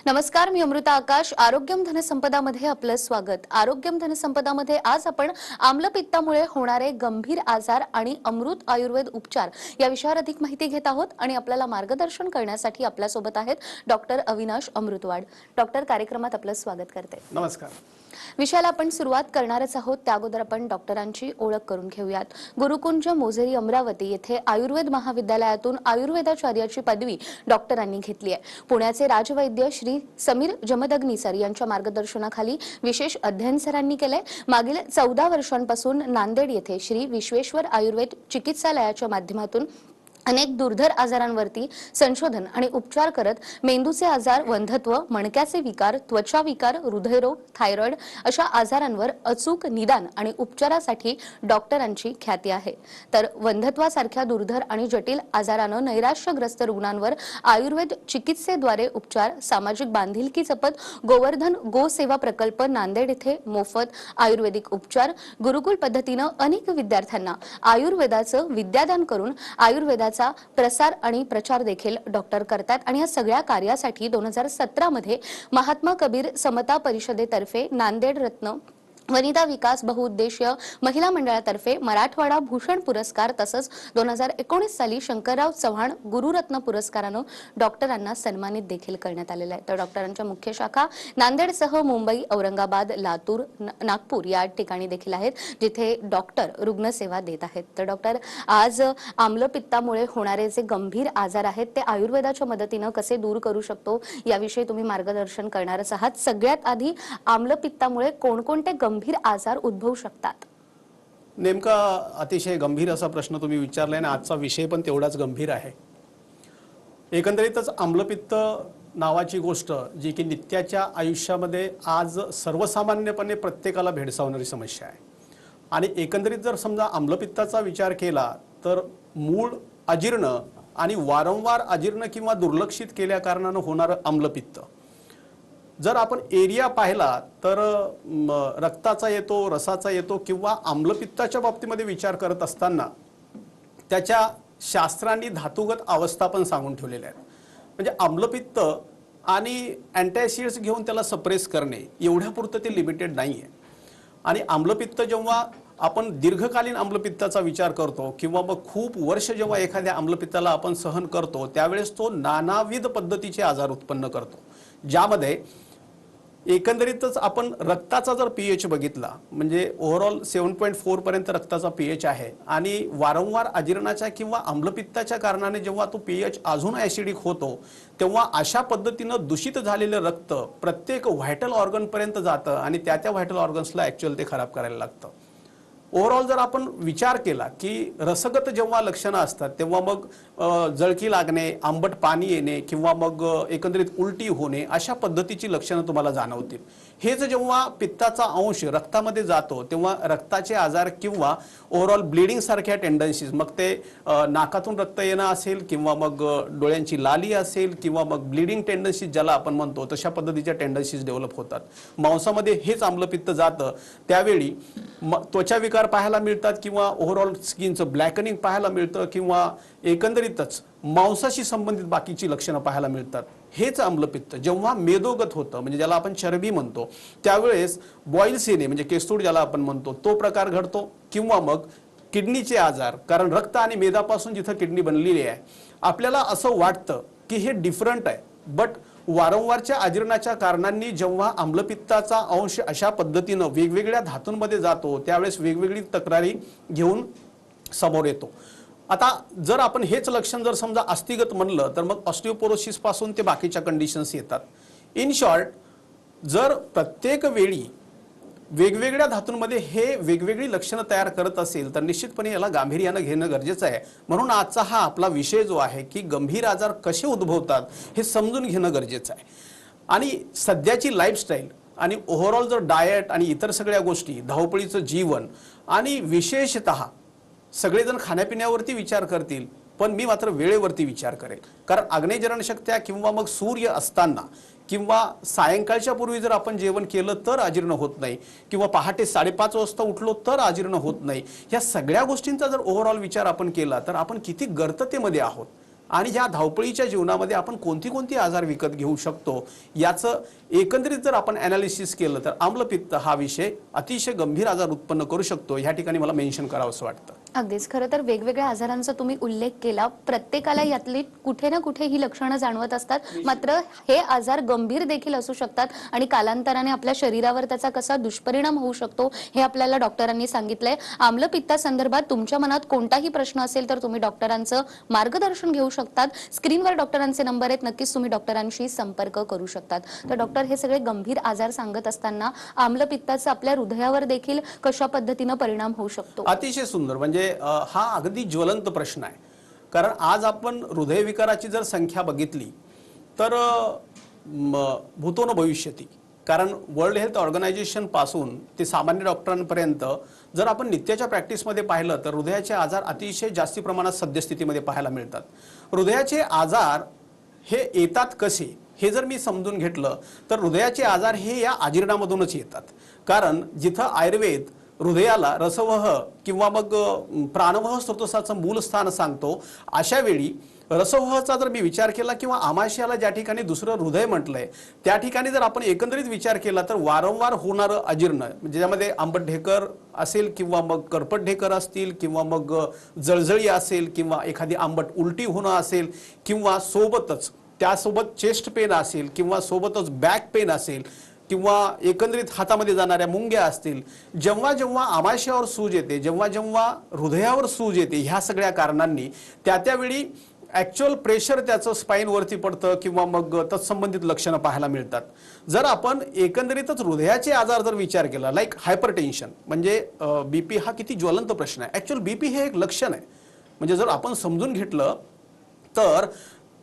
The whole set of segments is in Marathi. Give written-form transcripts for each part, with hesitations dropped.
नमस्कार, मी अमृता आकाश. आरोग्यम धनसंपदामध्ये आपलं स्वागत. आरोग्यम धनसंपदामध्ये आज आपण आम्लपित्तामुळे होणारे गंभीर आजार आणि अमृत आयुर्वेद उपचार या विषयावर अधिक माहिती घेत आहोत आणि आपल्याला मार्गदर्शन करण्यासाठी आपल्यासोबत आहेत डॉक्टर अविनाश अमृतवाड. डॉक्टर, कार्यक्रमात आपलं स्वागत करते. नमस्कार. विषयाला आपण सुरुवात करणारच आहोत. त्या अगोदर आपण डॉक्टरांची ओळख करून घेऊयात. गुरुकुंज मोझेरी अमरावती येथे आयुर्वेद महाविद्यालयातून आयुर्वेदाचार्याची पदवी डॉक्टरांनी घेतली आहे. पुण्याचे राजवैद्य श्री समीर जमदग्नी सर यांच्या मार्गदर्शनाखाली विशेष अध्ययन सरांनी केले. मागील 14 वर्षांपासून नांदेड येथे श्री विश्वेश्वर आयुर्वेद चिकित्सालयाच्या माध्यमातून अनेक दुर्धर आजारांवरती संशोधन आणि उपचार करत मेंदूचे आजार, वंध्यत्व, मणक्याचे विकार, त्वचा विकार, हृदयरोग, थायरॉइड अशा आजारांवर अचूक निदान आणि उपचारासाठी डॉक्टरांची ख्याती आहे. तर वंध्यत्वासारख्या दुर्धर आणि जटिल आजारानं नैराश्यग्रस्त रुग्णांवर आयुर्वेद चिकित्सेद्वारे उपचार, सामाजिक बांधिलकी जपत गोवर्धन गो सेवा प्रकल्प नांदेड येथे मोफत आयुर्वेदिक उपचार, गुरुकुल पद्धतीनं अनेक विद्यार्थ्यांना आयुर्वेदाचं विद्यादान करून आयुर्वेदाचा प्रसार आणि प्रचार देखील डॉक्टर करतात. आणि या सगळ्या कार्यासाठी 2017 मध्ये महात्मा कबीर समता परिषदेतर्फे नांदेड रत्न वनिता विकास बहुउद्देशीय महिला मंडळातर्फे मराठवाडा भूषण पुरस्कार तसंच 2019 साली शंकरराव चव्हाण गुरुरत्न पुरस्कारानं डॉक्टरांना सन्मानित देखील करण्यात आलेलं आहे. तर डॉक्टरांच्या मुख्य शाखा नांदेडसह मुंबई, औरंगाबाद, लातूर, नागपूर या ठिकाणी देखील आहेत, जिथे डॉक्टर रुग्णसेवा देत आहेत. तर डॉक्टर, आज आम्लपित्तामुळे होणारे जे गंभीर आजार आहेत ते आयुर्वेदाच्या मदतीनं कसे दूर करू शकतो याविषयी तुम्ही मार्गदर्शन करणारच आहात. सगळ्यात आधी आम्लपित्तामुळे कोणकोणते गंभीर आजार उद्भवू शकतात? नेमका अतिशय गंभीर असा प्रश्न तुम्ही विचारलाय आणि आजचा विषय पण तेवढाच गंभीर आहे. एकंदरीतच आम्लपित्त नावाची गोष्ट जी की नित्याच्या आयुष्यामध्ये आज सर्वसामान्यपणे प्रत्येकाला भेडसावणारी समस्या आहे. आणि एकंदरीत जर समजा आम्लपित्ताचा विचार केला तर मूळ अजीर्ण आणि वारंवार अजीर्ण किंवा दुर्लक्षित केल्या कारणानं होणारं आम्लपित्त. जर आपण एरिया पाहिला तर रक्ताचा येतो, रसाचा येतो किंवा आम्लपित्ताच्या बाबतीमध्ये विचार करत असताना त्याच्या शास्त्रांनी धातुगत अवस्था पण सांगून ठेवलेल्या आहेत. म्हणजे आम्लपित्त आणि अँटॅसिड्स घेऊन त्याला सप्रेस करणे एवढ्यापुरतं ते लिमिटेड नाही आहे. आणि आम्लपित्त जेव्हा आपण दीर्घकालीन आम्लपित्ताचा विचार करतो किंवा मग खूप वर्ष जेव्हा एखाद्या आम्लपित्ताला आपण सहन करतो त्यावेळेस तो नानाविध पद्धतीचे आजार उत्पन्न करतो, ज्यामध्ये एकंदरीतच आपण रक्ताचा जर पीएच बघितला म्हणजे ओव्हरऑल 7.4 पर्यंत रक्ताचा पीएच आहे. आणि वारंवार अजीर्णाच्या किंवा आम्लपित्ताच्या कारणाने जेव्हा तो पीएच अजून ॲसिडिक होतो तेव्हा अशा पद्धतीनं दूषित झालेलं रक्त प्रत्येक व्हायटल ऑर्गन पर्यंत जातं आणि त्या व्हायटल ऑर्गन्सला ॲक्च्युअल ते खराब करायला लागतं. ओव्हरऑल जर आपण विचार केला की रसगत जेव्हा लक्षणं असतात तेव्हा मग जळकी लागणे, आंबट पाणी येणे किंवा मग एकंदरीत उलटी होणे अशा पद्धतीची लक्षणं तुम्हाला जाणवतील. हेच जेव्हा पित्ताचा अंश रक्तामध्ये जातो तेव्हा रक्ताचे आजार किंवा ओव्हरऑल ब्लिडिंग सारख्या टेंडन्सीज, मग ते नाकातून रक्त येणं असेल किंवा मग डोळ्यांची लाली असेल किंवा मग ब्लिडिंग टेंडन्सीज ज्याला आपण म्हणतो तशा पद्धतीच्या टेंडन्सीज डेव्हलप होतात. मांसामध्ये हेच आम्लपित्त जातं त्यावेळी त्वचा विकार पाहायला मिळतात किंवा ओव्हरऑल स्किनचं ब्लॅकनिंग पाहायला मिळतं किंवा एकंदरीतच मांसाशी संबंधित बाकीची लक्षणं पाहायला मिळतात. हेच आम्लपित्त जेव्हा मेदोगत होतं म्हणजे ज्याला आपण चरबी म्हणतो त्यावेळेस बॉईल्स येणे म्हणजे केस्तूड ज्याला आपण म्हणतो तो प्रकार घडतो. किंवा मग किडनीचे आजार, कारण रक्त आणि मेदापासून जिथं किडनी बनलेली आहे आपल्याला असं वाटतं की हे डिफरंट आहे, बट वारंवारच्या अजीर्णाच्या कारणांनी जेव्हा आम्लपित्ताचा अंश अशा पद्धतीनं वेगवेगळ्या धातूंमध्ये जातो त्यावेळेस वेगवेगळी तक्रारी घेऊन समोर येतो. आता जर आपण हेच लक्षण जर समजा अस्थिगत म्हणलं तर मग ऑस्टिओपोरोसिस पासून ते बाकीच्या कंडिशन्स येतात. इन शॉर्ट, जर प्रत्येक वेळी वेगवेगळ्या धातूंमध्ये हे वेगवेगळी लक्षणं तयार करत असेल तर निश्चितपणे याला गांभीर्यानं घेणं गरजेचं आहे. म्हणून आजचा हा आपला विषय जो आहे की गंभीर आजार कसे उद्भवतात हे समजून घेणं गरजेचं आहे. आणि सध्याची लाईफस्टाईल आणि ओव्हरऑल जर डाएट आणि इतर सगळ्या गोष्टी, धावपळीचं जीवन आणि विशेषतः सगळेजण खाण्यापिण्यावरती विचार करतील पण मी मात्र वेळेवरती विचार करेल. कारण अग्नेयजरणशक्त्या किंवा मग सूर्य असताना किंवा सायंकाळच्या पूर्वी जर आपण जेवण केलं तर अजीर्ण होत नाही किंवा पहाटे 5:30 वाजता उठलो तर अजीर्ण होत नाही. ह्या सगळ्या गोष्टींचा जर ओव्हरऑल विचार आपण केला तर आपण किती गर्ततेमध्ये आहोत. आणि ह्या धावपळीच्या जीवनामध्ये आपण कोणती कोणती आजार विकत घेऊ शकतो याचं एकंदरीत जर आपण ॲनालिसिस केलं तर आम्लपित्त हा विषय अतिशय गंभीर आजार उत्पन्न करू शकतो, ह्या ठिकाणी मला मेन्शन करावंसं वाटतं. अगदीच. खरं तर वेगवेगळ्या आजारांचा तुम्ही उल्लेख केला. प्रत्येकाला यातली कुठे ना कुठे ही लक्षणं जाणवत असतात. मात्र हे आजार गंभीर देखील असू शकतात आणि कालांतराने आपल्या शरीरावर त्याचा कसा दुष्परिणाम होऊ शकतो हे आपल्याला डॉक्टरांनी सांगितलंय. आम्लपित्तासंदर्भात तुमच्या मनात कोणताही प्रश्न असेल तर तुम्ही डॉक्टरांचं मार्गदर्शन घेऊ शकतात. स्क्रीनवर डॉक्टरांचे नंबर आहेत, नक्कीच तुम्ही डॉक्टरांशी संपर्क करू शकतात. तर डॉक्टर, हे सगळे गंभीर आजार सांगत असताना आम्लपित्ताचा आपल्या हृदयावर देखील कशा पद्धतीने परिणाम होऊ शकतो? अतिशय सुंदर. म्हणजे हा अगदी ज्वलंत प्रश्न आहे. कारण आज आपण हृदयविकाराची जर संख्या बघितली तर भूतो न भविष्यती, कारण वर्ल्ड हेल्थ ऑर्गनायझेशन पासून ते सामान्य डॉक्टरांपर्यंत जर आपण नित्याच्या प्रॅक्टिसमध्ये पाहिलं तर हृदयाचे आजार अतिशय जास्ती प्रमाणात सद्यस्थितीमध्ये पाहायला मिळतात. हृदयाचे आजार हे येतात कसे हे जर मी समजून घेतलं तर हृदयाचे आजार हे या आजीर्णामधूनच येतात. कारण जिथं आयुर्वेद हृदयाला रसवह किंवा मग प्राणवह स्रोतसाचं मूल स्थान सांगतो, अशा वेळी रसवहचा जर मी विचार केला किंवा आमाशयाला ज्या ठिकाणी दुसरं हृदय म्हटलंय त्या ठिकाणी जर आपण एकंदरीत विचार केला तर वारंवार होणारं अजीर्ण, ज्यामध्ये आंबट ढेकर असेल किंवा मग करपट ढेकर असतील किंवा मग जळजळी असेल किंवा एखादी आंबट उलटी होणं असेल किंवा सोबतच त्यासोबत चेस्ट पेन असेल किंवा सोबतच बॅक पेन असेल किंवा एकंदरीत हातामध्ये जाणाऱ्या मुंग्या असतील, जेव्हा जेव्हा आमाशयावर सूज येते, जेव्हा जेव्हा हृदयावर सूज येते, ह्या सगळ्या कारणांनी त्यावेळी ॲक्च्युअल प्रेशर त्याचं स्पाईनवरती पडतं किंवा मग तत्संबंधित लक्षणं पाहायला मिळतात. जर आपण एकंदरीतच हृदयाचे आजार जर विचार केला, लाईक हायपरटेन्शन, म्हणजे बीपी हा किती ज्वलंत प्रश्न आहे. ॲक्च्युअल बीपी हे एक लक्षण आहे. म्हणजे जर आपण समजून घेतलं तर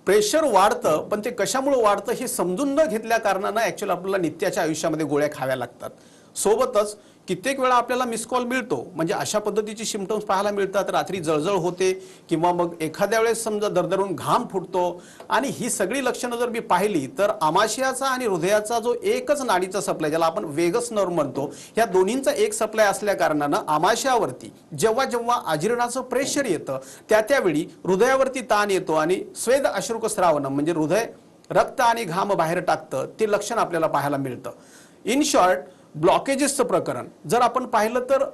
प्रेशर वाढतं, पण ते कशामुळे वाढतं हे समजून न घेतल्या कारणानं ॲक्च्युअली आपल्याला नित्याच्या आयुष्यामध्ये गोळ्या खाव्या लागतात. सोबतच कित्येक वेळा आपल्याला मिस कॉल मिळतो, म्हणजे अशा पद्धतीची सिम्पटम्स पाहायला मिळतात. रात्री जळजळ होते किंवा मग एखाद्या वेळेस समजा दरदरून घाम फुटतो. आणि ही सगळी लक्षणं जर मी पाहिली तर आमाशयाचा आणि हृदयाचा जो एकच नाडीचा सप्लाय, ज्याला आपण वेगस नर्व म्हणतो, ह्या दोन्हींचा एक सप्लाय असल्या कारणानं आमाशयावरती जेव्हा जेव्हा अजीर्णाचं प्रेशर येतं त्यावेळी हृदयावरती ताण येतो आणि स्वेद अश्रुक स्रावणं, म्हणजे हृदय रक्त आणि घाम बाहेर टाकतं, ते लक्षण आपल्याला पाहायला मिळतं. इन शॉर्ट, ब्लॉकेजेसचं प्रकरण जर आपण पाहिलं तर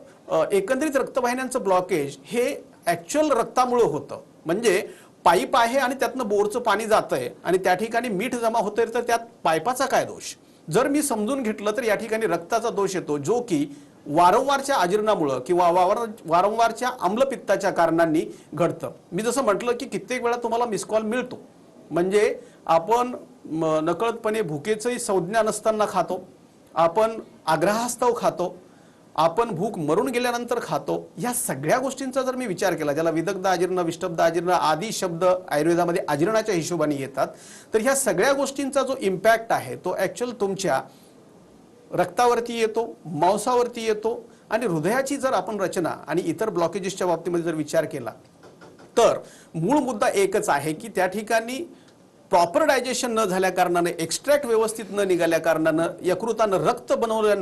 एकंदरीत रक्तवाहिन्यांचं ब्लॉकेज हे ॲक्च्युअल रक्तामुळे होतं. म्हणजे पाईप आहे आणि त्यातनं बोरचं पाणी जातंय आणि त्या ठिकाणी मीठ जमा होतंय, तर त्यात पाईपाचा काय दोष? जर मी समजून घेतलं तर या ठिकाणी रक्ताचा दोष येतो, जो की वारंवारच्या अजीर्णामुळं किंवा वारंवारच्या आम्लपित्ताच्या कारणांनी घडतं. मी जसं म्हटलं की कित्येक वेळा तुम्हाला मिस कॉल मिळतो, म्हणजे आपण नकळतपणे भुकेचंही संज्ञा नसताना खातो, आपण आग्रहास्तव खातो, आपण भूक मरून गेल्यानंतर खातो. ह्या सगळ्या गोष्टींचा जर मी विचार केला, ज्याला विदग्ध अजीर्ण, विष्टब्ध अजीर्ण आदी शब्द आयुर्वेदामध्ये अजीर्णाच्या हिशोबाने येतात, तर ह्या सगळ्या गोष्टींचा जो इम्पॅक्ट आहे तो ॲक्च्युअल तुमच्या रक्तावरती येतो, मांसावरती येतो. आणि हृदयाची जर आपण रचना आणि इतर ब्लॉकेजेसच्या बाबतीमध्ये जर विचार केला तर मूळ मुद्दा एकच आहे की त्या ठिकाणी प्रॉपर डायजेशन न झाल्या कारणानं, एक्स्ट्रॅक्ट व्यवस्थित न निघाल्या कारणानं, यकृतानं रक्त बनवल्या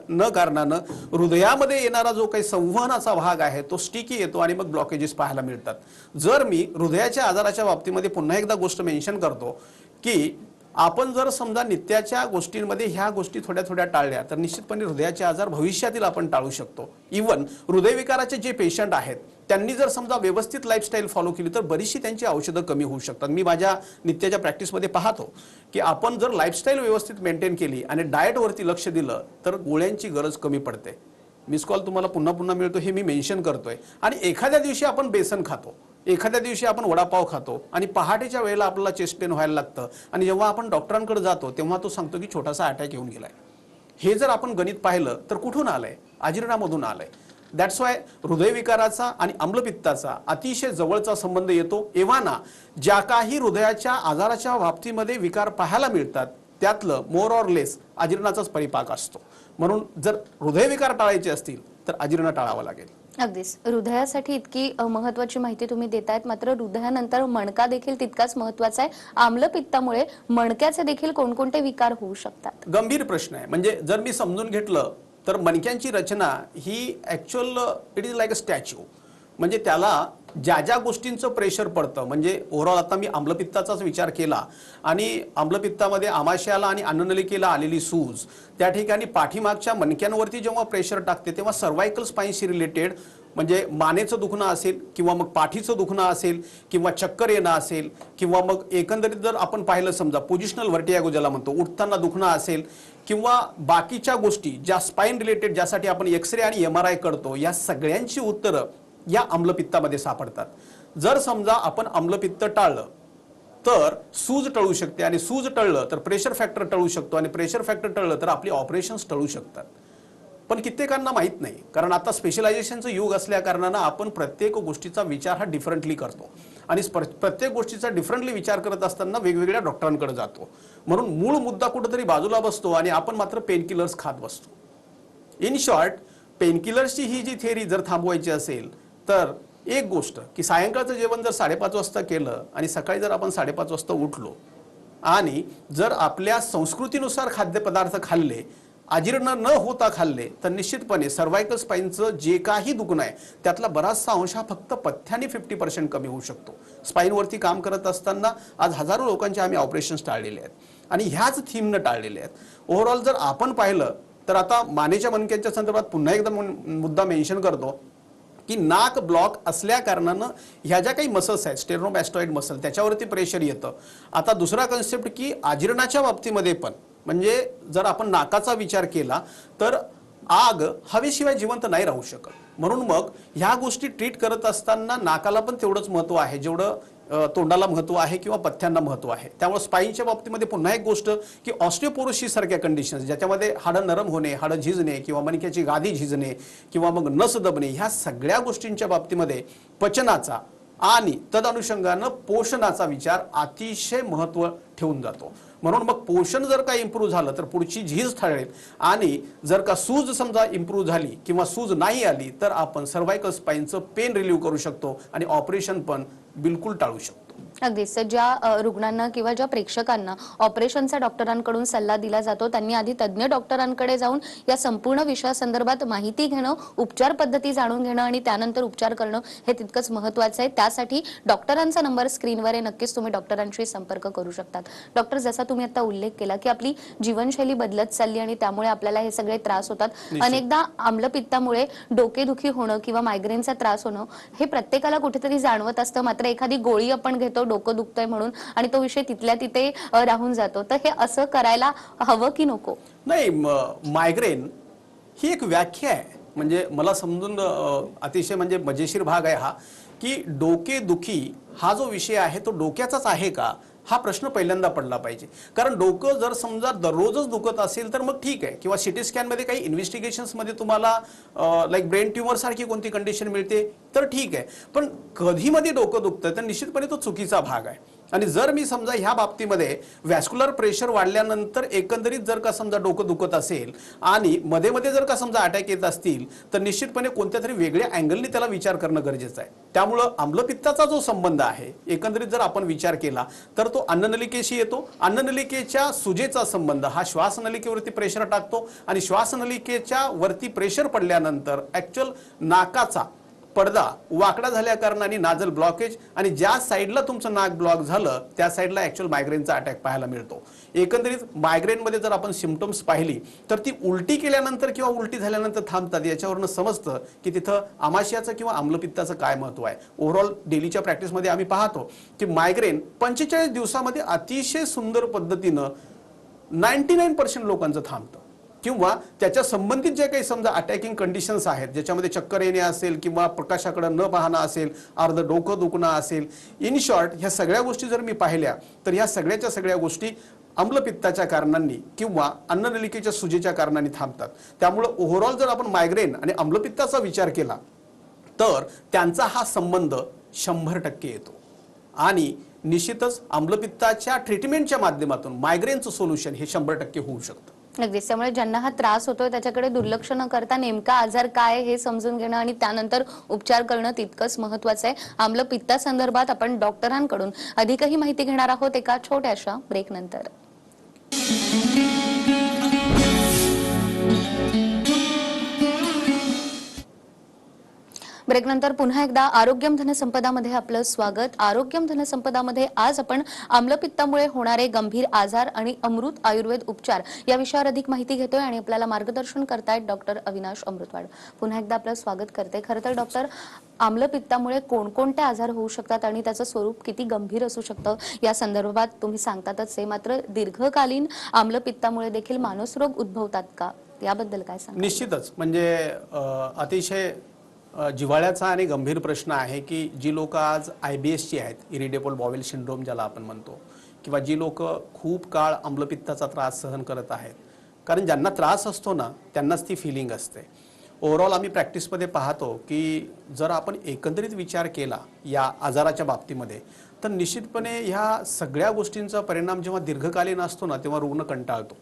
न कारणानं हृदयामध्ये येणारा जो काही संवहनाचा भाग आहे तो स्टिकी येतो आणि मग ब्लॉकेजेस पाहायला मिळतात. जर मी हृदयाच्या आजाराच्या बाबतीमध्ये पुन्हा एकदा गोष्ट मेन्शन करतो की आपण जर समजा नित्याच्या गोष्टींमध्ये ह्या गोष्टी थोड्या थोड्या टाळल्या तर निश्चितपणे हृदयाचे आजार भविष्यातील आपण टाळू शकतो. इवन हृदयविकाराचे जे पेशंट आहेत त्यांनी जर समजा व्यवस्थित लाईफस्टाईल फॉलो केली तर बरीचशी त्यांची औषधं कमी होऊ शकतात. मी माझ्या नित्याच्या प्रॅक्टिसमध्ये पाहतो की आपण जर लाईफस्टाईल व्यवस्थित मेंटेन केली आणि डाएटवरती लक्ष दिलं तर गोळ्यांची गरज कमी पडते. मिस कॉल तुम्हाला पुन्हा पुन्हा मिळतो हे मी मेन्शन करतोय. आणि एखाद्या दिवशी आपण बेसन खातो, एखाद्या दिवशी आपण वडापाव खातो आणि पहाटेच्या वेळेला आपल्याला चेस्ट पेन व्हायला लागतं आणि जेव्हा आपण डॉक्टरांकडे जातो तेव्हा तो सांगतो की छोटासा अटॅक येऊन गेलाय. हे जर आपण गणित पाहिलं तर कुठून आलंय? अजीर्णामधून आलंय. दॅट्स वाय हृदयविकाराचा आणि आम्लपित्ताचा अतिशय जवळचा संबंध येतो. एव्हाना ज्या काही हृदयाच्या आजाराच्या बाबतीमध्ये विकार पाहायला मिळतात त्यातलं मोर ऑर लेस अजीर्णाचाच परिपाक असतो. म्हणून जर हृदयविकार टाळायचे असतील तर अजीर्ण टाळावं लागेल. अगदीच. हृदयासाठी इतकी महत्त्वाची माहिती तुम्ही देतायत, मात्र हृदयानंतर मणका देखील तितकाच महत्त्वाचा आहे. आम्लपित्तामुळे मणक्याचे देखील कोणकोणते विकार होऊ शकतात? गंभीर प्रश्न आहे. म्हणजे जर मी समजून घेतलं तर मणक्यांची रचना ही actual it is like a statue. म्हणजे त्याला ज्या ज्या गोष्टींचं प्रेशर पडतं, म्हणजे ओव्हरऑल आता मी आम्लपित्ताचाच विचार केला आणि आम्लपित्तामध्ये आमाशयाला आणि अन्ननलिकेला आलेली सूज, त्या ठिकाणी पाठीमागच्या मणक्यांवरती जेव्हा प्रेशर टाकते तेव्हा सर्वायकल स्पाईनशी रिलेटेड म्हणजे मानेचं दुखणं असेल किंवा मग पाठीचं दुखणं असेल किंवा चक्कर येणं असेल किंवा मग एकंदरीत जर आपण पाहिलं समजा पोझिशनल व्हर्टिगो ज्याला म्हणतो, उठताना दुखणं असेल किंवा बाकीच्या गोष्टी ज्या स्पाईन रिलेटेड ज्यासाठी आपण एक्सरे आणि MRI करतो, या सगळ्यांची उत्तरं या आम्लपित्तामध्ये सापडतात. जर समजा आपण आम्लपित्त टाळलं तर सूज टळू शकते आणि सूज टळलं तर प्रेशर फॅक्टर टळू शकतो आणि प्रेशर फॅक्टर टळलं तर आपली ऑपरेशन्स टळू शकतात. पण कित्येकांना माहीत नाही, कारण आता स्पेशलायझेशनचं युग असल्या कारणानं आपण प्रत्येक गोष्टीचा विचार हा डिफरंटली करतो आणि प्रत्येक गोष्टीचा डिफरंटली विचार करत असताना वेगवेगळ्या डॉक्टरांकडे जातो. म्हणून मूळ मुद्दा कुठेतरी बाजूला बसतो आणि आपण मात्र पेनकिलर्स खात बसतो. इन शॉर्ट, पेनकिलर्सची ही जी थेअरी जर थांबवायची असेल तर एक गोष्ट की सायंकाळचं जेवण जर 5:30 वाजता केलं आणि सकाळी जर आपण 5:30 वाजता उठलो आणि जर आपल्या संस्कृतीनुसार खाद्यपदार्थ खाल्ले, अजीर्ण न होता खाल्ले, तर निश्चितपणे सर्वायकल स्पाईनचं जे काही दुखणं आहे त्यातला बराचसा अंश हा फक्त पथ्याने 50% कमी होऊ शकतो. स्पाईनवरती काम करत असताना आज हजारो लोकांचे आम्ही ऑपरेशन्स टाळलेले आहेत आणि ह्याच थीमनं टाळलेले आहेत. ओव्हरऑल जर आपण पाहिलं तर आता मानेच्या मणक्यांच्या संदर्भात पुन्हा एकदा मुद्दा मेन्शन करतो की नाक ब्लॉक असल्या कारणानं ह्या ज्या काही मसल्स आहेत, स्टेर्नोमॅस्टॉइड मसल, त्याच्यावरती प्रेशर येतं. आता दुसरा कन्सेप्ट की आजीर्णाच्या बाबतीमध्ये पण, म्हणजे जर आपण नाकाचा विचार केला तर आग हवेशिवाय जिवंत नाही राहू शकत. म्हणून मग ह्या गोष्टी ट्रीट करत असताना नाकाला पण तेवढंच महत्त्व आहे जेवढं तोंडाला महत्त्व आहे किंवा पथ्यांना महत्त्व आहे. त्यामुळे स्पाईनच्या बाबतीमध्ये पुन्हा एक गोष्ट की ऑस्टिओपोरोसिस सारख्या कंडिशन्स ज्याच्यामध्ये हाडं नरम होणे, हाडं झिजणे किंवा मणक्याची गादी झिजणे किंवा मग नस दबणे, ह्या सगळ्या गोष्टींच्या बाबतीमध्ये पचनाचा आणि तदनुषंगानं पोषणाचा विचार अतिशय महत्त्व ठेवून जातो. म्हणून मग पोषण जर का इम्प्रूव्ह झालं तर पुढची झीज ठळेल आणि जर का सूज समजा इम्प्रूव्ह झाली किंवा सूज नाही आली तर आपण सर्वायकल स्पाईनचं पेन रिलीव्ह करू शकतो आणि ऑपरेशन पण बिलकुल टाळू शकतो. अगदीच. ज्या रुग्णांना किंवा ज्या प्रेक्षकांना ऑपरेशनचा डॉक्टरांकडून सल्ला दिला जातो त्यांनी आधी तज्ज्ञ डॉक्टरांकडे जाऊन या संपूर्ण विषयासंदर्भात माहिती घेणं, उपचार पद्धती जाणून घेणं आणि त्यानंतर उपचार करणं हे तितकंच महत्त्वाचं आहे. त्यासाठी डॉक्टरांचा नंबर स्क्रीनवर आहे, नक्कीच तुम्ही डॉक्टरांशी संपर्क करू शकतात. डॉक्टर, जसा तुम्ही आता उल्लेख केला की आपली जीवनशैली बदलत चालली आणि त्यामुळे आपल्याला हे सगळे त्रास होतात. अनेकदा आम्लपित्तामुळे डोकेदुखी होणं किंवा मायग्रेनचा त्रास होणं हे प्रत्येकाला कुठेतरी जाणवत असतं, मात्र एखादी गोळी आपण घेतो डोकं दुखतंय म्हणून आणि तो विषय तिथल्या तिथे राहून जातो. तर हे असं करायला हवं की नको? नाही, मायग्रेन ही एक व्याख्या आहे. म्हणजे मला समजून अतिशय म्हणजे मजेशीर भाग आहे हा की डोकेदुखी हा जो विषय आहे तो डोक्याचाच आहे का, हा प्रश्न पहिल्यांदा पडला पाहिजे. कारण डोकं जर समजा दररोजच दुखत असेल तर मग ठीक आहे, किंवा सिटी स्कॅनमध्ये काही इन्व्हेस्टिगेशन्समध्ये तुम्हाला लाईक ब्रेन ट्युमर सारखी कोणती कंडिशन मिळते तर ठीक आहे. पण कधी मध्ये डोकं दुखतं तर निश्चितपणे तो चुकीचा भाग आहे. आणि जर मी समजा ह्या बाबतीमध्ये व्हॅस्क्युलर प्रेशर वाढल्यानंतर एकंदरीत जर का समजा डोकं दुखत असेल आणि मध्ये मध्ये जर का समजा अटॅक येत असतील तर निश्चितपणे कोणत्या तरी वेगळ्या अँगलने त्याला विचार करणं गरजेचं आहे. त्यामुळं आम्लपित्ताचा जो संबंध आहे एकंदरीत जर आपण विचार केला तर तो अन्ननलिकेशी येतो. अन्ननलिकेच्या सुजेचा संबंध हा श्वासनलिकेवरती प्रेशर टाकतो आणि श्वासनलिकेच्या वरती प्रेशर पडल्यानंतर ऍक्च्युअल नाकाचा पडदा वाकडा झाल्या कारणाने नाजल ब्लॉकेज आणि ज्या साईडला तुमचं नाक ब्लॉक झालं त्या साईडला ऍक्च्युअल मायग्रेनचा अटॅक पाहायला मिळतो. एकंदरीत मायग्रेनमध्ये जर आपण सिम्पटम्स पाहिली तर ती उलटी केल्यानंतर किंवा उलटी झाल्यानंतर थांबतात. याच्यावरनं समजतं की तिथं आमाशयाचं किंवा आम्लपित्ताचं काय महत्व आहे. ओव्हरऑल डेलीच्या प्रॅक्टिसमध्ये आम्ही पाहतो की मायग्रेन 45 दिवसामध्ये अतिशय सुंदर पद्धतीनं 99% लोकांचं थांबतं किंवा त्याच्या संबंधित जे काही समजा अटॅकिंग कंडिशन्स आहेत ज्याच्यामध्ये चक्कर येणे असेल किंवा प्रकाशाकडे न पाहणं असेल, अर्ध डोकं दुखणं असेल, इन शॉर्ट ह्या सगळ्या गोष्टी जर मी पाहिल्या तर ह्या सगळ्याच्या सगळ्या गोष्टी आम्लपित्ताच्या कारणांनी किंवा अन्ननलिकेच्या सुजेच्या कारणांनी थांबतात. त्यामुळे ओव्हरऑल जर आपण मायग्रेन आणि आम्लपित्ताचा विचार केला तर त्यांचा हा संबंध 100% येतो आणि निश्चितच आम्लपित्ताच्या ट्रीटमेंटच्या माध्यमातून मायग्रेनचं सोल्युशन हे 100% होऊ शकतं. नक्कीच. त्यामुळे ज्यांना हा त्रास होतोय त्याच्याकडे दुर्लक्ष न करता नेमका आजार काय हे समजून घेणं आणि त्यानंतर उपचार करणं तितकंच महत्त्वाचं आहे. आम्लपित्ता संदर्भात आपण डॉक्टरांकडून अधिकही माहिती घेणार आहोत एका छोट्याशा ब्रेक नंतर. ब्रेकनंतर पुन्हा एकदा आरोग्यम धनसंपदामध्ये आपलं स्वागत. आरोग्यम धनसंपदामध्ये आज आपण आम्लपित्तामुळे होणारे गंभीर आजार आणि अमृत आयुर्वेद उपचार या विषयावर अधिक माहिती घेतोय आणि आपल्याला मार्गदर्शन करतायत डॉक्टर अविनाश अमृतवाड. पुन्हा एकदा आपलं स्वागत करते. खरं तर डॉक्टर, आम्लपित्तामुळे कोणकोणते आजार होऊ शकतात आणि त्याचं स्वरूप किती गंभीर असू शकतं या संदर्भात तुम्ही सांगतातच आहे, मात्र दीर्घकालीन आम्लपित्तामुळे देखील मानसरोग उद्भवतात का, याबद्दल काय सांगा? निश्चितच म्हणजे अतिशय जिव्हाळ्याचा आणि गंभीर प्रश्न आहे की जी लोक आज IBS ची आहेत, इरिटेबल बॉवेल सिंड्रोम ज्याला आपण म्हणतो, किंवा जी लोक खूप काळ आम्लपित्ताचा त्रास सहन करत आहेत, कारण ज्यांना त्रास असतो ना त्यांनाच ती फिलिंग असते. ओव्हरऑल आम्ही प्रॅक्टिसमध्ये पाहतो की जर आपण एकंदरीत विचार केला या आजाराच्या बाबतीमध्ये तर निश्चितपणे ह्या सगळ्या गोष्टींचा परिणाम जेव्हा दीर्घकालीन असतो ना तेव्हा रुग्ण कंटाळतो.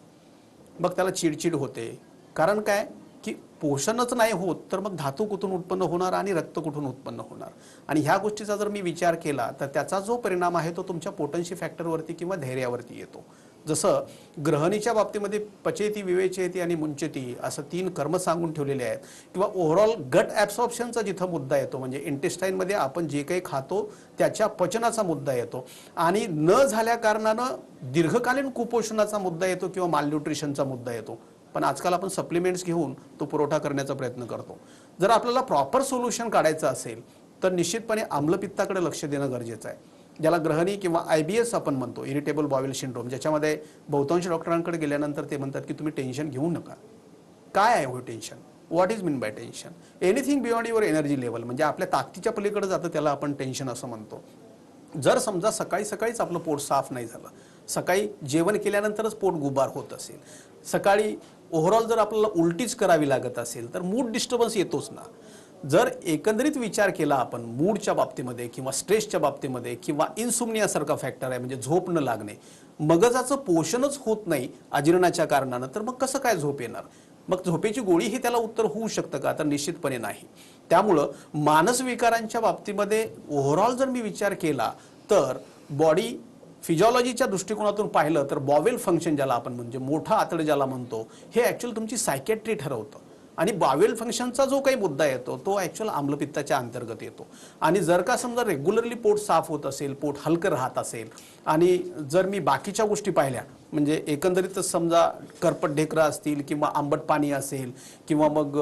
मग त्याला चिडचिड होते. कारण काय की पोषणच नाही होत तर मग धातू कुठून उत्पन्न होणार आणि रक्त कुठून उत्पन्न होणार. आणि ह्या गोष्टीचा जर मी विचार केला तर त्याचा जो परिणाम आहे तो तुमच्या पोटन्सी फॅक्टरवरती किंवा धैर्यावरती येतो. जसं गृहिणीच्या बाबतीमध्ये पचेती, विवेचेती आणि मुंचती असं 3 कर्म सांगून ठेवलेले आहेत, किंवा ओव्हरऑल गट ॲब्सॉर्प्शनचा जिथं मुद्दा येतो म्हणजे इंटेस्टाईनमध्ये आपण जे काही खातो त्याच्या पचनाचा मुद्दा येतो, आणि न झाल्या कारणानं दीर्घकालीन कुपोषणाचा मुद्दा येतो किंवा मालन्यूट्रिशनचा मुद्दा येतो. पण आजकाल आपण सप्लिमेंट्स घेऊन तो पुरवठा करण्याचा प्रयत्न करतो. जर आपल्याला प्रॉपर सोल्युशन काढायचं असेल तर निश्चितपणे आम्लपित्ताकडे लक्ष देणं गरजेचं आहे, ज्याला गृहिणी किंवा IBS आपण म्हणतो, इरिटेबल बॉवेल सिंड्रोम, ज्याच्यामध्ये बहुतांश डॉक्टरांकडे गेल्यानंतर ते म्हणतात की तुम्ही टेन्शन घेऊ नका. काय आहे हो tension? What is mean by tension? Anything beyond your energy level, म्हणजे आपल्या ताकदीच्या पलीकडे जातं त्याला आपण टेन्शन असं म्हणतो. जर समजा सकाळीच आपलं पोट साफ नाही झालं, सकाळी जेवण केल्यानंतरच पोट गुबार होत असेल, सकाळी ओव्हरऑल जर आपल्याला उलटीच करावी लागत असेल तर मूड डिस्टर्बन्स येतोच ना. जर एकंदरीत विचार केला आपण मूडच्या बाबतीमध्ये किंवा स्ट्रेसच्या बाबतीमध्ये किंवा इन्सोम्नियासारखा फॅक्टर आहे म्हणजे झोप न लागणे, मगजाचं पोषणच होत नाही अजीर्णाच्या कारणानं, तर मग कसं काय झोप येणार? मग झोपेची गोळी ही त्याला उत्तर होऊ शकतं का? तर निश्चितपणे नाही. त्यामुळं मानस विकारांच्या बाबतीमध्ये ओव्हरऑल जर मी विचार केला तर बॉडी फिजिओलॉजीच्या दृष्टिकोनातून पाहिलं तर बॉवेल फंक्शन ज्याला आपण म्हणजे मोठा आतड ज्याला म्हणतो, हे ॲक्च्युअल तुमची सायकॅट्री ठरवतं. आणि बॉवेल फंक्शनचा जो काही मुद्दा येतो तो ॲक्च्युअल आम्लपित्ताच्या अंतर्गत येतो. आणि जर का समजा रेग्युलरली पोट साफ होत असेल, पोट हलकं राहत असेल, आणि जर मी बाकीच्या गोष्टी पाहिल्या म्हणजे एकंदरीतच समजा करपट ढेकरं असतील किंवा आंबट पाणी असेल किंवा मग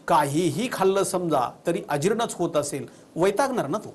काहीही खाल्लं समजा तरी अजीर्णच होत असेल, वैतागणार ना तो.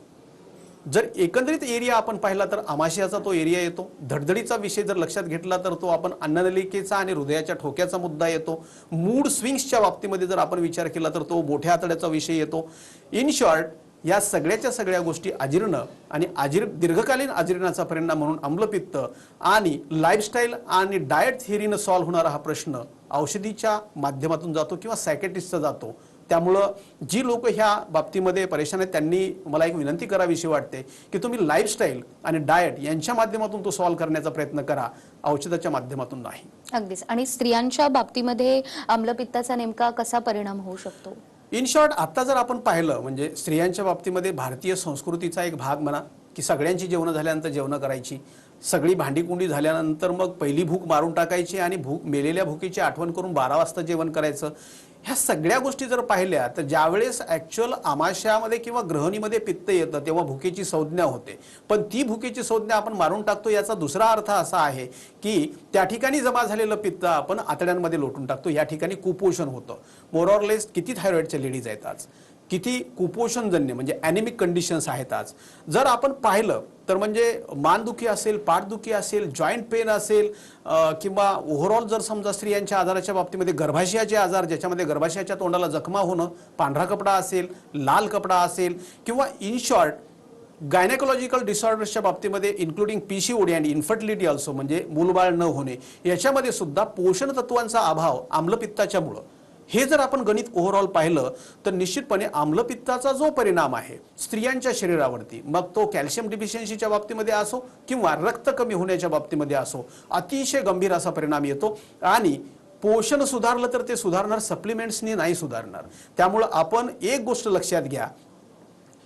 जर एकंदरीत एरिया आपण पाहिला तर आमाशयाचा तो एरिया येतो. धडधडीचा विषय जर लक्षात घेतला तर तो आपण अन्ननलिकेचा आणि हृदयाच्या ठोक्याचा मुद्दा येतो. मूड स्विंग्सच्या बाबतीमध्ये जर आपण विचार केला तर तो मोठ्या आतड्याचा विषय येतो. इन शॉर्ट या सगळ्याच्या सगळ्या गोष्टी अजीर्ण आणि दीर्घकालीन अजीर्णाचा परिणाम म्हणून आम्लपित्त आणि लाईफस्टाईल आणि डाएट थिअरीनं सॉल्व्ह होणारा हा प्रश्न औषधीच्या माध्यमातून जातो किंवा सायकॅट्रिस्टचा जातो. त्यामुळं जी लोक ह्या बाबतीमध्ये परेशान आहेत त्यांनी मला एक विनंती करावीशी वाटते की तुम्ही लाईफस्टाईल आणि डाएट यांच्या माध्यमातून तो सॉल्व्ह करण्याचा प्रयत्न करा, औषधाच्या माध्यमातून नाही. अगदीच. आणि स्त्रियांच्या बाबतीमध्ये आम्लपित्ताचा नेमका कसा परिणाम होऊ शकतो? इन शॉर्ट आता जर आपण पाहिलं म्हणजे स्त्रियांच्या बाबतीमध्ये भारतीय संस्कृतीचा एक भाग म्हणा की सगळ्यांची जेवणं झाल्यानंतर जेवणं करायची, सगळी भांडीकुंडी झाल्यानंतर मग पहिली भूक मारून टाकायची आणि मेलेल्या भुकेची आठवण करून 12 वाजता जेवण करायचं. ह्या सगळ्या गोष्टी जर पाहिल्या तर ज्यावेळेस ॲक्च्युअल आमाशयामध्ये किंवा गृहिणीमध्ये पित्त येतं तेव्हा भुकेची संज्ञा होते, पण ती भुकेची संज्ञा आपण मारून टाकतो. याचा दुसरा अर्थ असा आहे की त्या ठिकाणी जमा झालेलं पित्त आपण आतड्यांमध्ये लोटून टाकतो. या ठिकाणी कुपोषण होतं. मोर ऑर लेस किती थायरॉइडच्या लेडीज आहेत आज, किती कुपोषणजन्य म्हणजे ॲनेमिक कंडिशन्स आहेत आज. जर आपण पाहिलं तर म्हणजे मानदुखी असेल, पाठदुखी असेल, जॉईंट पेन असेल किंवा ओव्हरऑल जर समजा स्त्रियांच्या आजाराच्या बाबतीमध्ये गर्भाशयाचे आजार ज्याच्यामध्ये गर्भाशयाच्या तोंडाला जखमा होणं, पांढरा कपडा असेल, लाल कपडा असेल, किंवा इन शॉर्ट गायनेकोलॉजिकल डिसऑर्डर्सच्या बाबतीमध्ये इन्क्लुडिंग PCOD आणि इन्फर्टिलिटी ऑल्सो म्हणजे मूलबाळ न होणे, याच्यामध्ये सुद्धा पोषण तत्वांचा अभाव आम्लपित्ताच्यामुळं. हे जर आपण गणित ओव्हरऑल पाहिलं तर निश्चितपणे आम्लपित्ताचा जो परिणाम आहे स्त्रियांच्या शरीरावरती, मग तो कॅल्शियम डिफिशियन्सीच्या बाबतीमध्ये असो किंवा रक्त कमी होण्याच्या बाबतीमध्ये असो, अतिशय गंभीर असा परिणाम येतो. आणि पोषण सुधारलं तर ते सुधारणार, सप्लिमेंट्सनी नाही सुधारणार. त्यामुळं आपण एक गोष्ट लक्षात घ्या,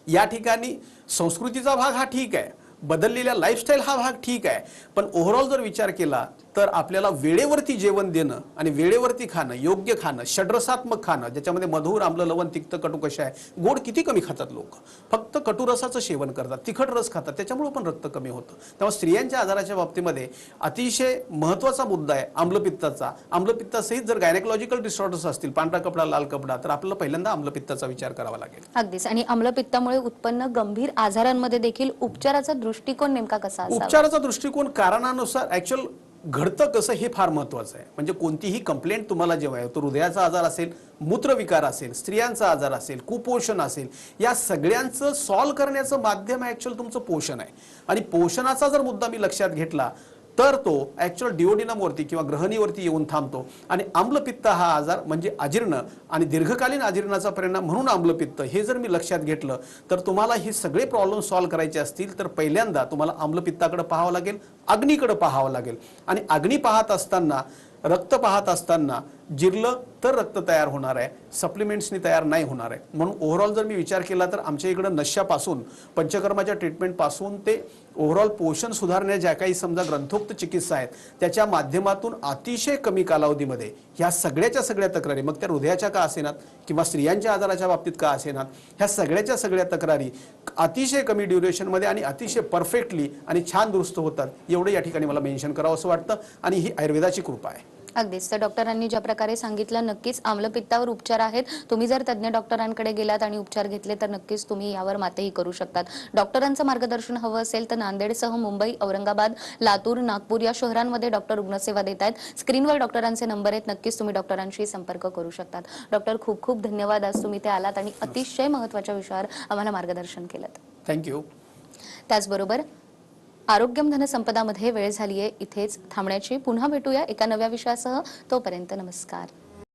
या ठिकाणी संस्कृतीचा भाग हा ठीक आहे, बदललेल्या लाईफस्टाईल हा भाग ठीक आहे, पण ओव्हरऑल जर विचार केला तर आपल्याला वेळेवरती जेवण देणं आणि वेळेवरती खाणं, योग्य खाणं, षड्रसात्मक खाणं, ज्याच्यामध्ये मधुर, आम्ल, लवण, तिक्त, कटू कशा आहे. गोड किती कमी खातात लोक, फक्त कटुरसाचं सेवन करतात, तिखट रस खातात, त्याच्यामुळे पण रक्त कमी होतं. त्यामुळे स्त्रियांच्या आजाराच्या बाबतीमध्ये अतिशय महत्त्वाचा मुद्दा आहे आम्लपित्ताचा. आम्लपित्तासहित जर गायनेकोलॉजिकल डिसऑर्डर्स असतील, पांढरा कपडा, लाल कपडा, तर आपल्याला पहिल्यांदा आम्लपित्ताचा विचार करावा लागेल. अगदीच. आणि आम्लपित्तामुळे उत्पन्न गंभीर आजारांमध्ये देखील उपचाराचा दृष्टिकोन नेमका कसा असावा? उपचाराचा दृष्टिकोन कारणानुसार ऍक्च्युअल घडतं कसं हे फार महत्त्वाचं आहे. म्हणजे कोणतीही कंप्लेंट तुम्हाला जेव्हा आहे, तो हृदयाचा आजार असेल, मूत्रविकार असेल, स्त्रियांचा आजार असेल, कुपोषण असेल, या सगळ्यांचं सॉल्व्ह करण्याचं माध्यम ऍक्च्युअल तुमचं पोषण आहे. आणि पोषणाचा जर मुद्दा मी लक्षात घेतला तर तो ऍक्च्युअल डिओडिनमवरती किंवा ग्रहणीवरती येऊन थांबतो. आणि आम्लपित्त हा आजार म्हणजे अजीर्ण आणि दीर्घकालीन अजीर्णाचा परिणाम म्हणून आम्लपित्त, हे जर मी लक्षात घेतलं तर तुम्हाला हे सगळे प्रॉब्लेम सॉल्व्ह करायचे असतील तर पहिल्यांदा तुम्हाला आम्लपित्ताकडे पाहावं लागेल, अग्नीकडे पाहावं लागेल. आणि अग्नी पाहत असताना, रक्त पाहत असताना जिरलं तर रक्त तयार होणार आहे, सप्लिमेंट्सनी तयार नाही होणार आहे. म्हणून ओव्हरऑल जर मी विचार केला तर आमच्या इकडं नश्यापासून, पंचकर्माच्या ट्रीटमेंटपासून ते ओव्हरऑल पोषण सुधारण्या ज्या काही समजा ग्रंथोक्त चिकित्सा आहेत त्याच्या माध्यमातून अतिशय कमी कालावधीमध्ये ह्या सगळ्याच्या सगळ्या तक्रारी, मग त्या हृदयाच्या का असेनात किंवा स्त्रियांच्या आजाराच्या बाबतीत का असेनात, ह्या सगळ्याच्या सगळ्या तक्रारी अतिशय कमी ड्युरेशनमध्ये आणि अतिशय परफेक्टली आणि छान दुरुस्त होतात. एवढं या ठिकाणी मला मेन्शन करावं असं वाटतं आणि ही आयुर्वेदाची कृपा आहे. अगदीच. तर डॉक्टरांनी ज्या प्रकारे सांगितलं, नक्कीच आम्लपित्तावर उपचार आहेत. तुम्ही जर तज्ज्ञ डॉक्टरांकडे गेलात आणि उपचार घेतले तर नक्कीच तुम्ही यावर मातही करू शकतात. डॉक्टरांचं मार्गदर्शन हवं असेल तर नांदेडसह मुंबई, औरंगाबाद, लातूर, नागपूर या शहरांमध्ये डॉक्टर रुग्णसेवा देत आहेत. स्क्रीनवर डॉक्टरांचे नंबर आहेत, नक्कीच तुम्ही डॉक्टरांशी संपर्क करू शकतात. डॉक्टर, खूप खूप धन्यवाद. आज तुम्ही ते आलात आणि अतिशय महत्त्वाच्या विषयावर आम्हाला मार्गदर्शन केलं. थँक्यू. त्याचबरोबर आरोग्यम धनसंपदामध्ये वेळ झालीये इथेच थांबण्याची. पुन्हा भेटूया एका नव्या विषयासह. तोपर्यंत नमस्कार.